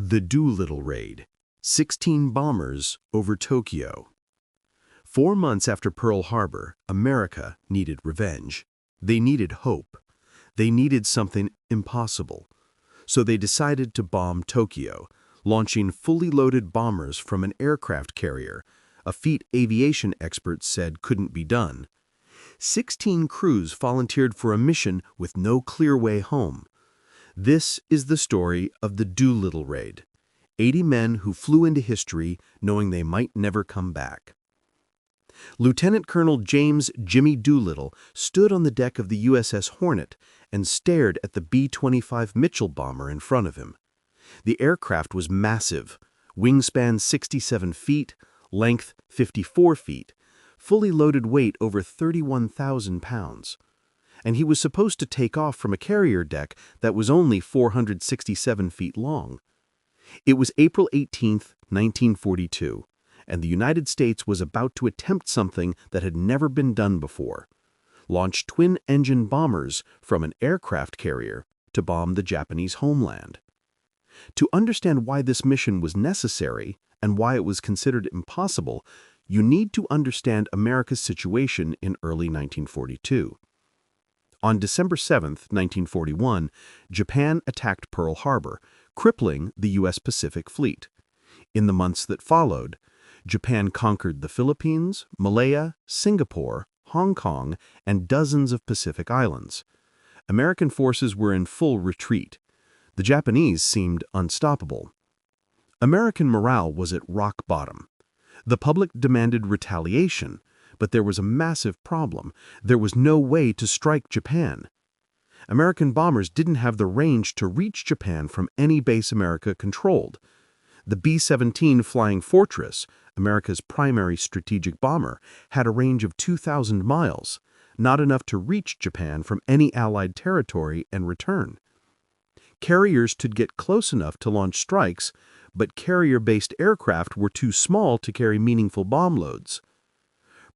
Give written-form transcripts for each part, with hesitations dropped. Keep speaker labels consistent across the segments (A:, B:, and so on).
A: The Doolittle raid. 16 bombers over Tokyo. 4 months after Pearl Harbor, America needed revenge. They needed hope. They needed something impossible. So they decided to bomb Tokyo, launching fully loaded bombers from an aircraft carrier, a feat aviation experts said couldn't be done. 16 crews volunteered for a mission with no clear way home. This is the story of the Doolittle raid. 80 men who flew into history knowing they might never come back. Lieutenant Colonel James "Jimmy" Doolittle stood on the deck of the USS Hornet and stared at the B-25 Mitchell bomber in front of him. The aircraft was massive, wingspan 67 feet, length 54 feet, fully loaded weight over 31,000 pounds. And he was supposed to take off from a carrier deck that was only 467 feet long. It was April 18, 1942, and the United States was about to attempt something that had never been done before: launch twin-engine bombers from an aircraft carrier to bomb the Japanese homeland. To understand why this mission was necessary and why it was considered impossible, you need to understand America's situation in early 1942. On December 7, 1941, Japan attacked Pearl Harbor, crippling the U.S. Pacific Fleet. In the months that followed, Japan conquered the Philippines, Malaya, Singapore, Hong Kong, and dozens of Pacific islands. American forces were in full retreat. The Japanese seemed unstoppable. American morale was at rock bottom. The public demanded retaliation, but there was a massive problem. There was no way to strike Japan. American bombers didn't have the range to reach Japan from any base America controlled. The B-17 Flying Fortress, America's primary strategic bomber, had a range of 2,000 miles, not enough to reach Japan from any Allied territory and return. Carriers could get close enough to launch strikes, but carrier-based aircraft were too small to carry meaningful bomb loads.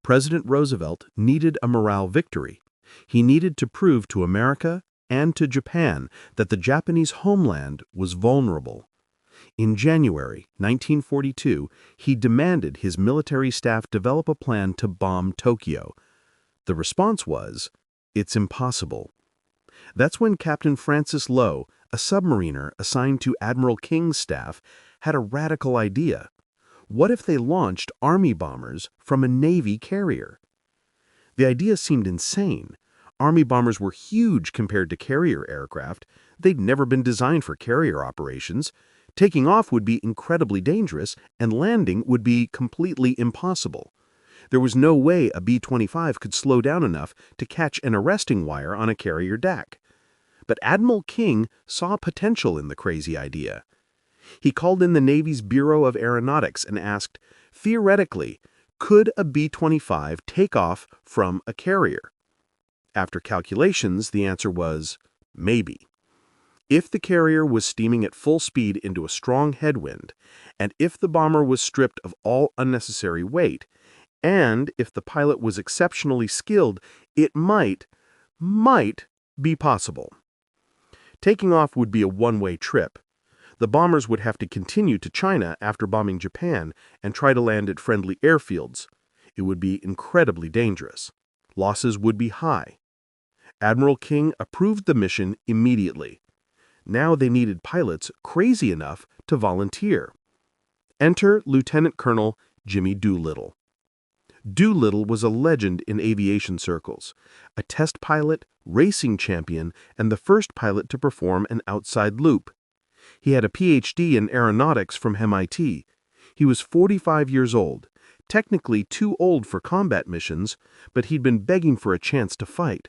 A: President Roosevelt needed a morale victory. He needed to prove to America and to Japan that the Japanese homeland was vulnerable. In January 1942, he demanded his military staff develop a plan to bomb Tokyo. The response was, "It's impossible." That's when Captain Francis Lowe, a submariner assigned to Admiral King's staff, had a radical idea. What if they launched Army bombers from a Navy carrier? The idea seemed insane. Army bombers were huge compared to carrier aircraft. They'd never been designed for carrier operations. Taking off would be incredibly dangerous, and landing would be completely impossible. There was no way a B-25 could slow down enough to catch an arresting wire on a carrier deck. But Admiral King saw potential in the crazy idea. He called in the Navy's Bureau of Aeronautics and asked, theoretically, could a B-25 take off from a carrier? After calculations, the answer was maybe. If the carrier was steaming at full speed into a strong headwind, and if the bomber was stripped of all unnecessary weight, and if the pilot was exceptionally skilled, it might be possible. Taking off would be a one-way trip. The bombers would have to continue to China after bombing Japan and try to land at friendly airfields. It would be incredibly dangerous. Losses would be high. Admiral King approved the mission immediately. Now they needed pilots crazy enough to volunteer. Enter Lieutenant Colonel Jimmy Doolittle. Doolittle was a legend in aviation circles, a test pilot, racing champion, and the first pilot to perform an outside loop. He had a Ph.D. in aeronautics from MIT. He was 45 years old, technically too old for combat missions, but he'd been begging for a chance to fight.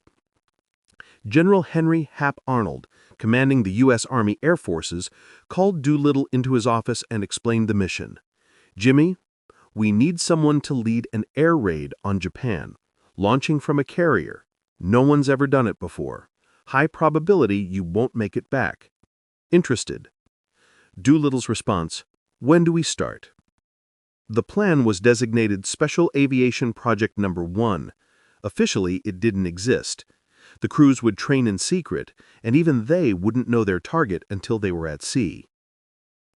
A: General Henry Hap Arnold, commanding the U.S. Army Air Forces, called Doolittle into his office and explained the mission. "Jimmy, we need someone to lead an air raid on Japan, launching from a carrier. No one's ever done it before. High probability you won't make it back. Interested?" Doolittle's response, "When do we start?" The plan was designated Special Aviation Project No. 1. Officially, it didn't exist. The crews would train in secret, and even they wouldn't know their target until they were at sea.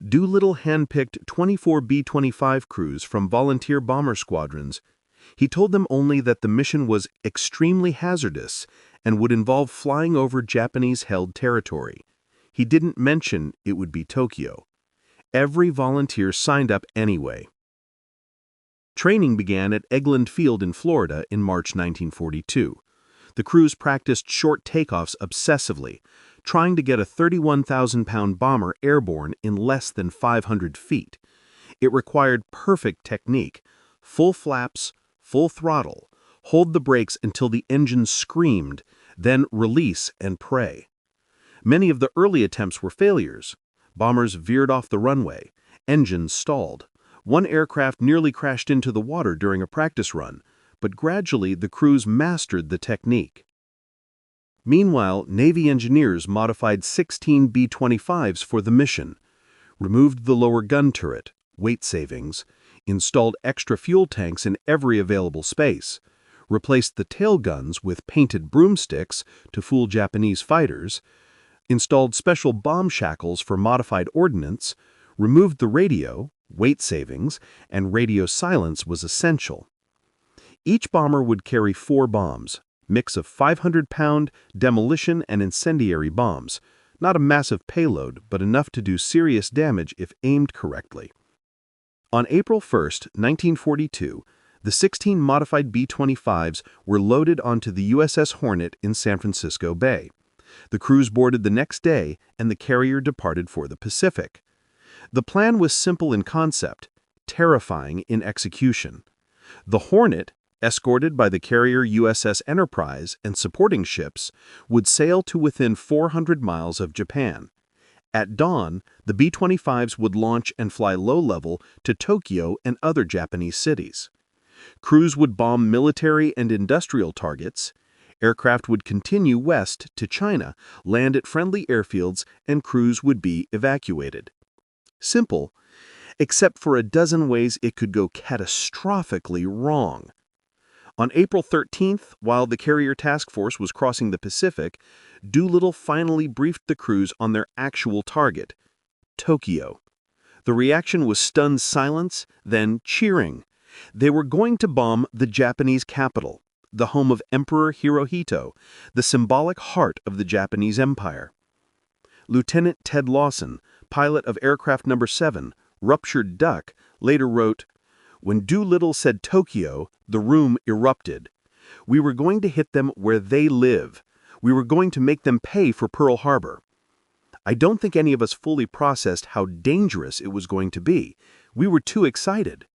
A: Doolittle handpicked 24 B-25 crews from volunteer bomber squadrons. He told them only that the mission was extremely hazardous and would involve flying over Japanese-held territory. He didn't mention it would be Tokyo. Every volunteer signed up anyway. Training began at Eglin Field in Florida in March 1942. The crews practiced short takeoffs obsessively, trying to get a 31,000-pound bomber airborne in less than 500 feet. It required perfect technique, full flaps, full throttle, hold the brakes until the engine screamed, then release and pray. Many of the early attempts were failures. Bombers veered off the runway, engines stalled. One aircraft nearly crashed into the water during a practice run, but gradually the crews mastered the technique. Meanwhile, Navy engineers modified 16 B-25s for the mission, removed the lower gun turret, weight savings, installed extra fuel tanks in every available space, replaced the tail guns with painted broomsticks to fool Japanese fighters, installed special bomb shackles for modified ordnance, removed the radio, weight savings, and radio silence was essential. Each bomber would carry 4 bombs, mix of 500-pound demolition and incendiary bombs, not a massive payload, but enough to do serious damage if aimed correctly. On April 1, 1942, the 16 modified B-25s were loaded onto the USS Hornet in San Francisco Bay. The crews boarded the next day, and the carrier departed for the Pacific. The plan was simple in concept, terrifying in execution. The Hornet, escorted by the carrier USS Enterprise and supporting ships, would sail to within 400 miles of Japan. At dawn, the B-25s would launch and fly low-level to Tokyo and other Japanese cities. Crews would bomb military and industrial targets. Aircraft would continue west to China, land at friendly airfields, and crews would be evacuated. Simple, except for a dozen ways it could go catastrophically wrong. On April 13th, while the carrier task force was crossing the Pacific, Doolittle finally briefed the crews on their actual target, Tokyo. The reaction was stunned silence, then cheering. They were going to bomb the Japanese capital, the home of Emperor Hirohito, the symbolic heart of the Japanese Empire. Lieutenant Ted Lawson, pilot of aircraft number 7, Ruptured Duck, later wrote, "When Doolittle said Tokyo, the room erupted. We were going to hit them where they live. We were going to make them pay for Pearl Harbor." I don't think any of us fully processed how dangerous it was going to be. We were too excited.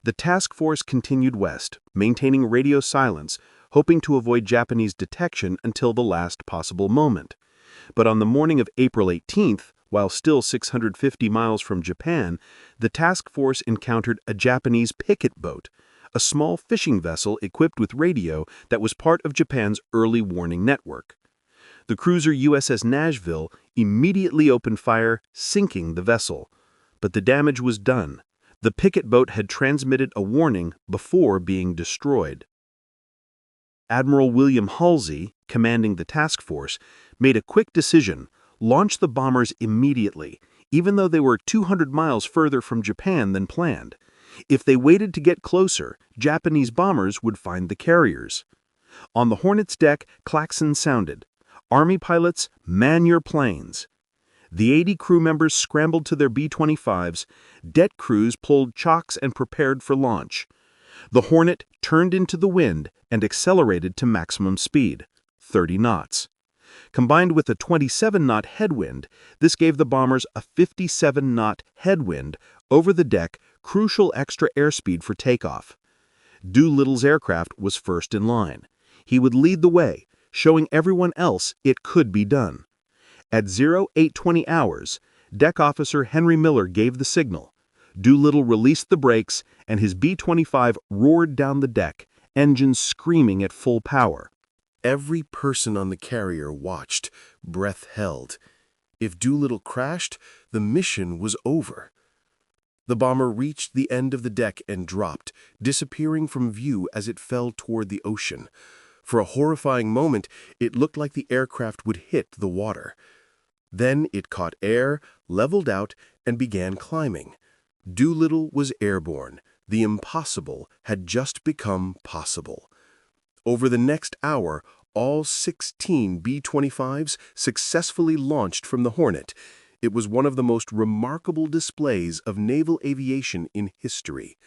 A: The task force continued west, maintaining radio silence, hoping to avoid Japanese detection until the last possible moment. But on the morning of April 18th, while still 650 miles from Japan, the task force encountered a Japanese picket boat, a small fishing vessel equipped with radio that was part of Japan's early warning network. The cruiser USS Nashville immediately opened fire, sinking the vessel. But the damage was done. The picket boat had transmitted a warning before being destroyed. Admiral William Halsey, commanding the task force, made a quick decision: launch the bombers immediately, even though they were 200 miles further from Japan than planned. If they waited to get closer, Japanese bombers would find the carriers. On the Hornet's deck, klaxons sounded. Army pilots, man your planes. The 80 crew members scrambled to their B-25s. Det crews pulled chocks and prepared for launch. The Hornet turned into the wind and accelerated to maximum speed, 30 knots. Combined with a 27-knot headwind, this gave the bombers a 57-knot headwind over the deck, crucial extra airspeed for takeoff. Doolittle's aircraft was first in line. He would lead the way, showing everyone else it could be done. At 0820 hours, Deck Officer Henry Miller gave the signal. Doolittle released the brakes, and his B-25 roared down the deck, engines screaming at full power. Every person on the carrier watched, breath held. If Doolittle crashed, the mission was over. The bomber reached the end of the deck and dropped, disappearing from view as it fell toward the ocean. For a horrifying moment, it looked like the aircraft would hit the water. Then it caught air, leveled out, and began climbing. Doolittle was airborne. The impossible had just become possible. Over the next hour, all 16 B-25s successfully launched from the Hornet. It was one of the most remarkable displays of naval aviation in history.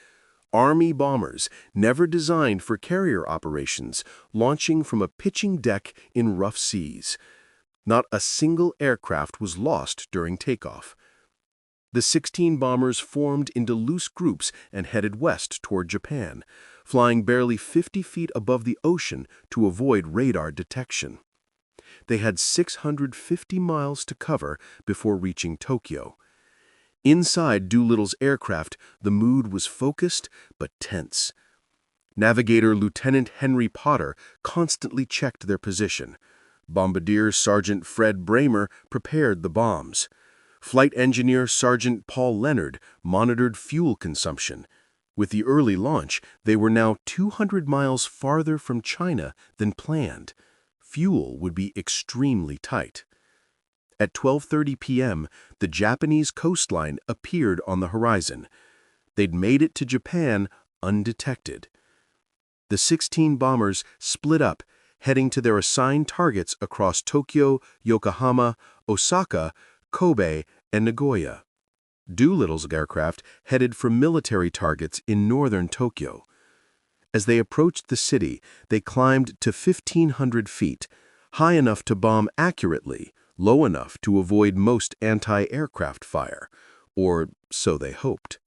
A: Army bombers, never designed for carrier operations, launching from a pitching deck in rough seas. Not a single aircraft was lost during takeoff. The 16 bombers formed into loose groups and headed west toward Japan, flying barely 50 feet above the ocean to avoid radar detection. They had 650 miles to cover before reaching Tokyo. Inside Doolittle's aircraft, the mood was focused but tense. Navigator Lieutenant Henry Potter constantly checked their position. Bombardier Sergeant Fred Bramer prepared the bombs. Flight Engineer Sergeant Paul Leonard monitored fuel consumption. With the early launch, they were now 200 miles farther from China than planned. Fuel would be extremely tight. At 12:30 p.m., the Japanese coastline appeared on the horizon. They'd made it to Japan undetected. The 16 bombers split up, heading to their assigned targets across Tokyo, Yokohama, Osaka, Kobe, and Nagoya. Doolittle's aircraft headed for military targets in northern Tokyo. As they approached the city, they climbed to 1,500 feet, high enough to bomb accurately, low enough to avoid most anti-aircraft fire, or so they hoped.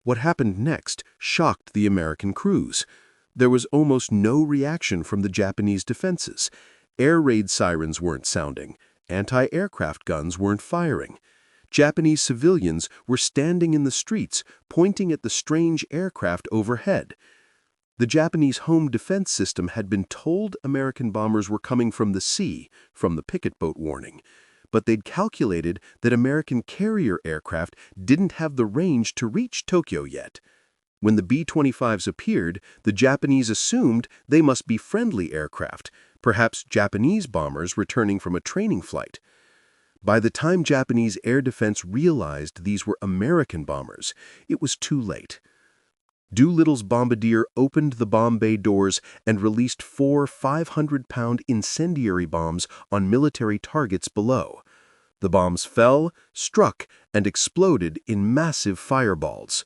A: What happened next shocked the American crews. There was almost no reaction from the Japanese defenses. Air raid sirens weren't sounding. Anti-aircraft guns weren't firing. Japanese civilians were standing in the streets, pointing at the strange aircraft overhead. The Japanese home defense system had been told American bombers were coming from the sea, from the picket boat warning, but they'd calculated that American carrier aircraft didn't have the range to reach Tokyo yet. When the B-25s appeared, the Japanese assumed they must be friendly aircraft, perhaps Japanese bombers returning from a training flight. By the time Japanese air defense realized these were American bombers, it was too late. Doolittle's bombardier opened the bomb bay doors and released 4 500-pound incendiary bombs on military targets below. The bombs fell, struck, and exploded in massive fireballs.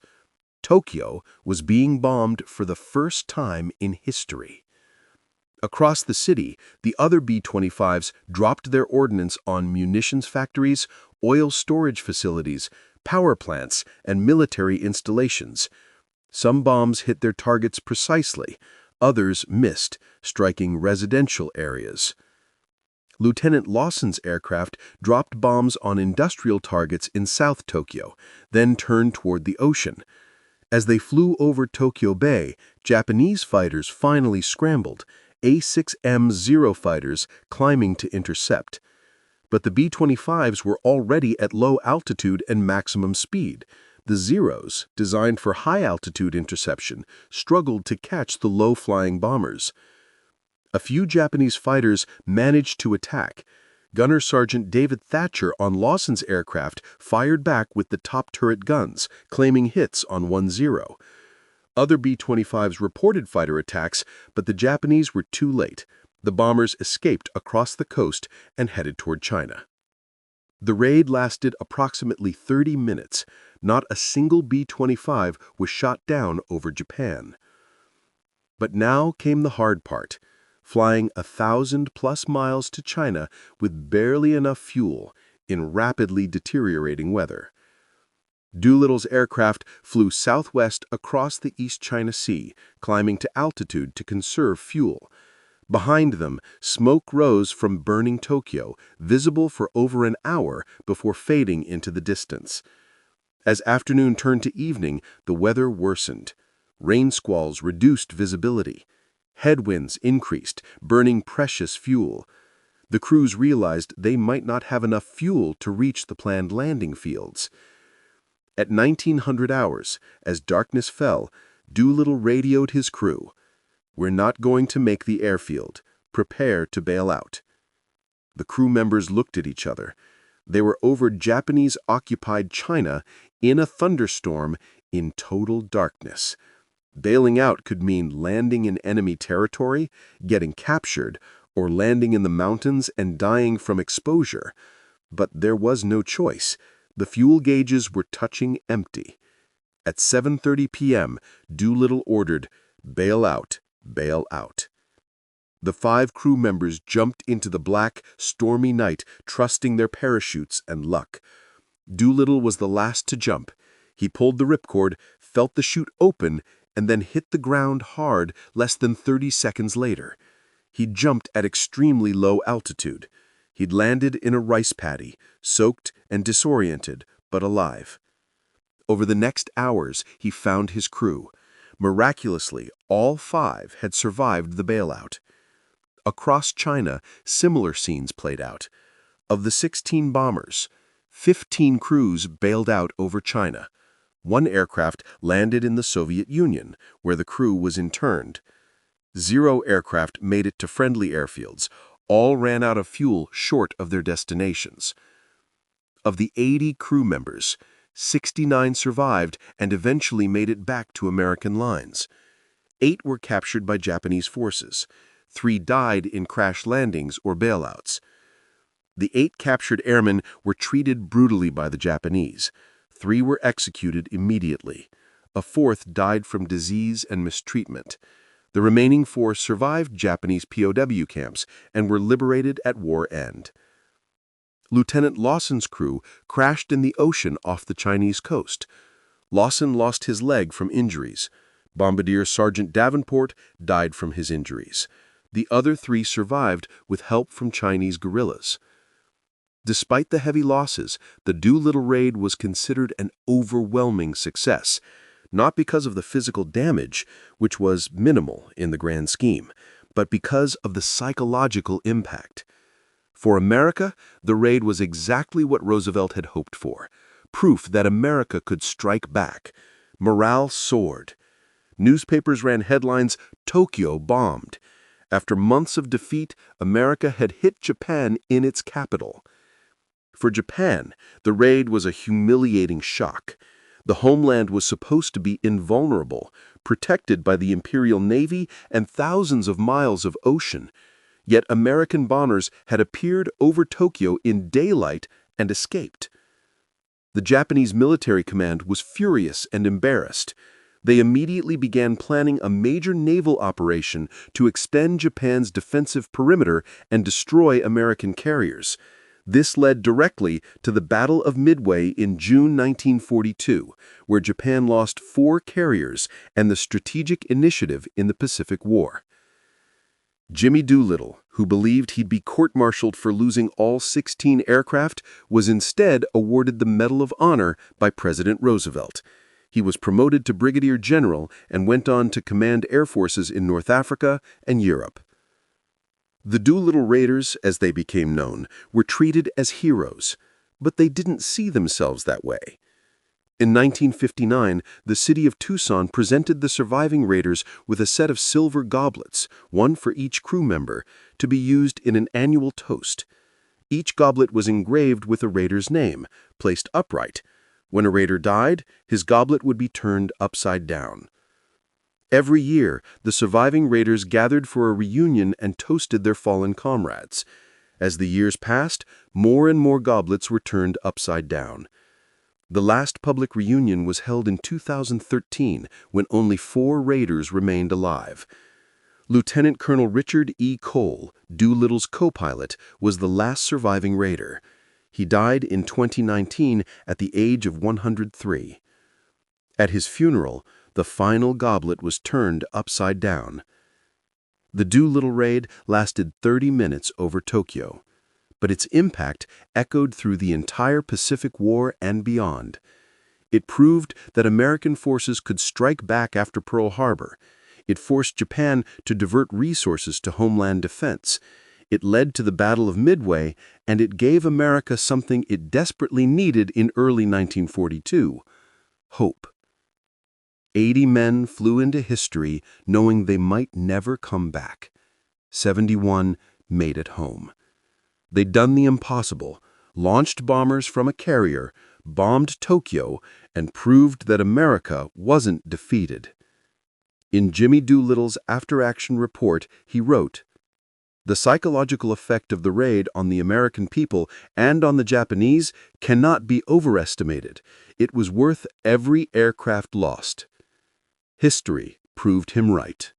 A: Tokyo was being bombed for the first time in history. Across the city, the other B-25s dropped their ordnance on munitions factories, oil storage facilities, power plants, and military installations. Some bombs hit their targets precisely, others missed, striking residential areas. Lieutenant Lawson's aircraft dropped bombs on industrial targets in South Tokyo, then turned toward the ocean. As they flew over Tokyo Bay, Japanese fighters finally scrambled, A-6M fighters climbing to intercept. But the B-25s were already at low altitude and maximum speed. The Zeros, designed for high-altitude interception, struggled to catch the low-flying bombers. A few Japanese fighters managed to attack. Gunner Sergeant David Thatcher on Lawson's aircraft fired back with the top turret guns, claiming hits on 1-0. Other B-25s reported fighter attacks, but the Japanese were too late. The bombers escaped across the coast and headed toward China. The raid lasted approximately 30 minutes. Not a single B-25 was shot down over Japan. But now came the hard part. Flying 1,000+ miles to China with barely enough fuel in rapidly deteriorating weather. Doolittle's aircraft flew southwest across the East China Sea, climbing to altitude to conserve fuel. Behind them, smoke rose from burning Tokyo, visible for over an hour before fading into the distance. As afternoon turned to evening, the weather worsened. Rain squalls reduced visibility. Headwinds increased, burning precious fuel. The crews realized they might not have enough fuel to reach the planned landing fields. At 1900 hours, as darkness fell, Doolittle radioed his crew. "We're not going to make the airfield. Prepare to bail out." The crew members looked at each other. They were over Japanese-occupied China in a thunderstorm in total darkness. Bailing out could mean landing in enemy territory, getting captured, or landing in the mountains and dying from exposure. But there was no choice. The fuel gauges were touching empty. At 7:30 p.m., Doolittle ordered, "Bail out, bail out." The 5 crew members jumped into the black, stormy night, trusting their parachutes and luck. Doolittle was the last to jump. He pulled the ripcord, felt the chute open, and then hit the ground hard less than 30 seconds later. He jumped at extremely low altitude. He'd landed in a rice paddy, soaked and disoriented, but alive. Over the next hours, he found his crew. Miraculously, all 5 had survived the bailout. Across China, similar scenes played out. Of the 16 bombers, 15 crews bailed out over China. 1 aircraft landed in the Soviet Union, where the crew was interned. 0 aircraft made it to friendly airfields. All ran out of fuel short of their destinations. Of the 80 crew members, 69 survived and eventually made it back to American lines. 8 were captured by Japanese forces. 3 died in crash landings or bailouts. The 8 captured airmen were treated brutally by the Japanese. 3 were executed immediately. A 4th died from disease and mistreatment. The remaining 4 survived Japanese POW camps and were liberated at war end. Lieutenant Lawson's crew crashed in the ocean off the Chinese coast. Lawson lost his leg from injuries. Bombardier Sergeant Davenport died from his injuries. The other 3 survived with help from Chinese guerrillas. Despite the heavy losses, the Doolittle raid was considered an overwhelming success, not because of the physical damage, which was minimal in the grand scheme, but because of the psychological impact. For America, the raid was exactly what Roosevelt had hoped for, proof that America could strike back. Morale soared. Newspapers ran headlines, "Tokyo bombed." After months of defeat, America had hit Japan in its capital. For Japan, the raid was a humiliating shock. The homeland was supposed to be invulnerable, protected by the Imperial Navy and thousands of miles of ocean. Yet American bombers had appeared over Tokyo in daylight and escaped. The Japanese military command was furious and embarrassed. They immediately began planning a major naval operation to extend Japan's defensive perimeter and destroy American carriers. This led directly to the Battle of Midway in June 1942, where Japan lost 4 carriers and the strategic initiative in the Pacific War. Jimmy Doolittle, who believed he'd be court-martialed for losing all 16 aircraft, was instead awarded the Medal of Honor by President Roosevelt. He was promoted to brigadier general and went on to command air forces in North Africa and Europe. The Doolittle Raiders, as they became known, were treated as heroes, but they didn't see themselves that way. In 1959, the city of Tucson presented the surviving raiders with a set of silver goblets, one for each crew member, to be used in an annual toast. Each goblet was engraved with a raider's name, placed upright. When a raider died, his goblet would be turned upside down. Every year, the surviving raiders gathered for a reunion and toasted their fallen comrades. As the years passed, more and more goblets were turned upside down. The last public reunion was held in 2013, when only 4 raiders remained alive. Lieutenant Colonel Richard E. Cole, Doolittle's co-pilot, was the last surviving raider. He died in 2019 at the age of 103. At his funeral, the final goblet was turned upside down. The Doolittle raid lasted 30 minutes over Tokyo, but its impact echoed through the entire Pacific War and beyond. It proved that American forces could strike back after Pearl Harbor. It forced Japan to divert resources to homeland defense. It led to the Battle of Midway, and it gave America something it desperately needed in early 1942: hope. 80 men flew into history knowing they might never come back. 71 made it home. They'd done the impossible, launched bombers from a carrier, bombed Tokyo, and proved that America wasn't defeated. In Jimmy Doolittle's after-action report, he wrote, "The psychological effect of the raid on the American people and on the Japanese cannot be overestimated. It was worth every aircraft lost." History proved him right.